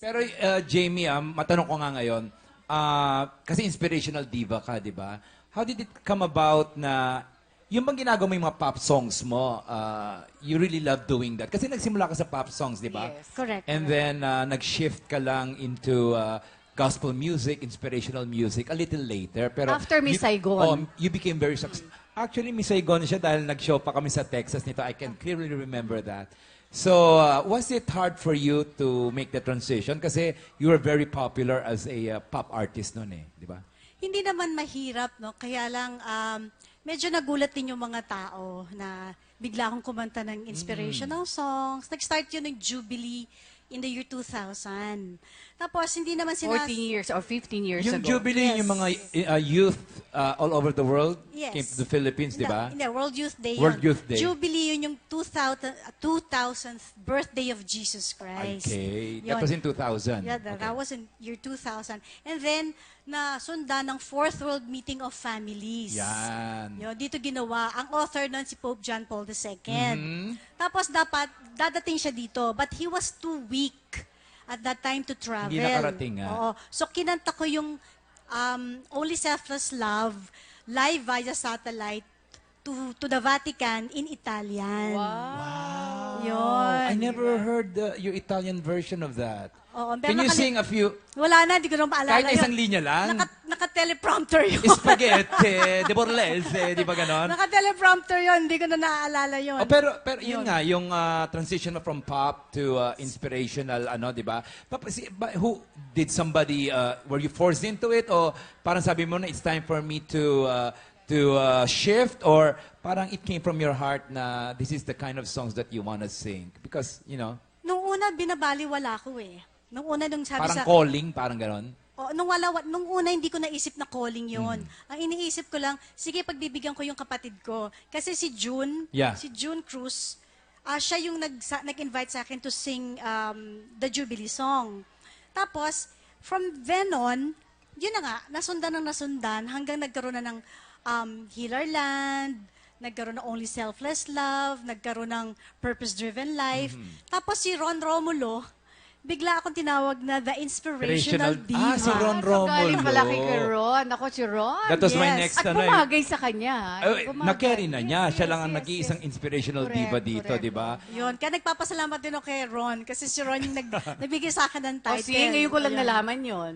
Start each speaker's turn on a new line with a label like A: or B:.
A: Pero Jamie, matanong ko nga ngayon, kasi inspirational diva ka, di ba? How did it come about na yung bang ginagawa mo yung mga pop songs mo, you really love doing that? Kasi nagsimula ka sa pop songs, di ba?
B: Yes.
C: Correct.
A: And then nag-shift ka lang into gospel music, inspirational music a little later. Pero
B: After Miss Saigon.
A: Oh, you became very successful. Actually, Miss Saigon siya dahil nag-show pa kami sa Texas nito. I can clearly remember that. So, was it hard for you to make the transition? Kasi you were very popular as a pop artist noon eh, di ba?
C: Hindi naman mahirap, no? Kaya lang, medyo nagulat din yung mga tao na bigla akong kumanta ng inspirational songs. Nag-start yun ng Jubilee in the year 2000. Tapos, hindi naman
B: 14 years or 15 years
A: Yung
B: ago.
A: Jubilee,
C: Yes.
A: yung mga youth all over the world
C: Yes.
A: came to the Philippines, di ba?
C: Hindi, World Youth Day
A: World
C: yun.
A: Youth Day.
C: Jubilee yun yung 2000th birthday of Jesus Christ.
A: Okay.
C: Yun.
A: That was in 2000.
C: Yeah, that was in year 2000. And then, nasundan ng Fourth World Meeting of Families.
A: Yan.
C: Yun, dito ginawa. Ang author nun si Pope John Paul II.
A: Mhm.
C: Tapos dapat, dadating siya dito. But he was too weak at that time to travel.
A: Hindi nakarating, nga.
C: Oo. So, kinanta ko yung Only Selfless Love live via satellite to the Vatican in Italian.
B: Wow.
C: Yun.
A: I never heard your Italian version of that.
C: Oo,
A: Can you sing a few?
C: Wala na, hindi ko na maalala
A: Kahit na isang linya lang?
C: Naka-teleprompter yun.
A: Spaghetti, de borlese, di ba ganon?
C: Naka-teleprompter yun, hindi ko na naaalala yun.
A: Oh, pero yun nga, yung transition mo from pop to inspirational, ano, di ba? Who did somebody, were you forced into it? O parang sabi mo na it's time for me to shift? Or parang it came from your heart na this is the kind of songs that you wanna sing? Because, you know,
C: Nung una, binabaliwala ko eh. Nung una, nung sabi
A: parang
C: sa...
A: calling, parang ganon.
C: Oh, nung una, hindi ko naisip na calling yon. Ang iniisip ko lang, sige, pagbibigyan ko yung kapatid ko. Kasi si June,
A: Yeah.
C: si June Cruz, siya yung nag-invite sa akin to sing the Jubilee song. Tapos, from then on, yun na nga, nasundan hanggang nagkaroon na ng Healer Land, nagkaroon ng Only Selfless Love, nagkaroon ng Purpose-Driven Life. Tapos si Ron Romulo, bigla akong tinawag na the Inspirational Diva.
A: si Ron
B: So, galing
A: Romulo.
B: pala kay Ron. Ako si Ron.
A: That was my
C: Yes.
A: next,
B: At
A: ano eh.
B: pumagay sa kanya.
A: Na-carry na niya. Siya lang ang
B: Yes,
A: nag-iisang
B: yes.
A: inspirational
B: Correct,
A: diva dito,
B: correct.
A: di ba?
C: Yun. Kaya nagpapasalamat din ako kay Ron kasi si Ron yung nagbigay sa akin ng
B: O
C: title.
B: sige, ngayon ko lang
C: Ayan.
B: nalaman yon.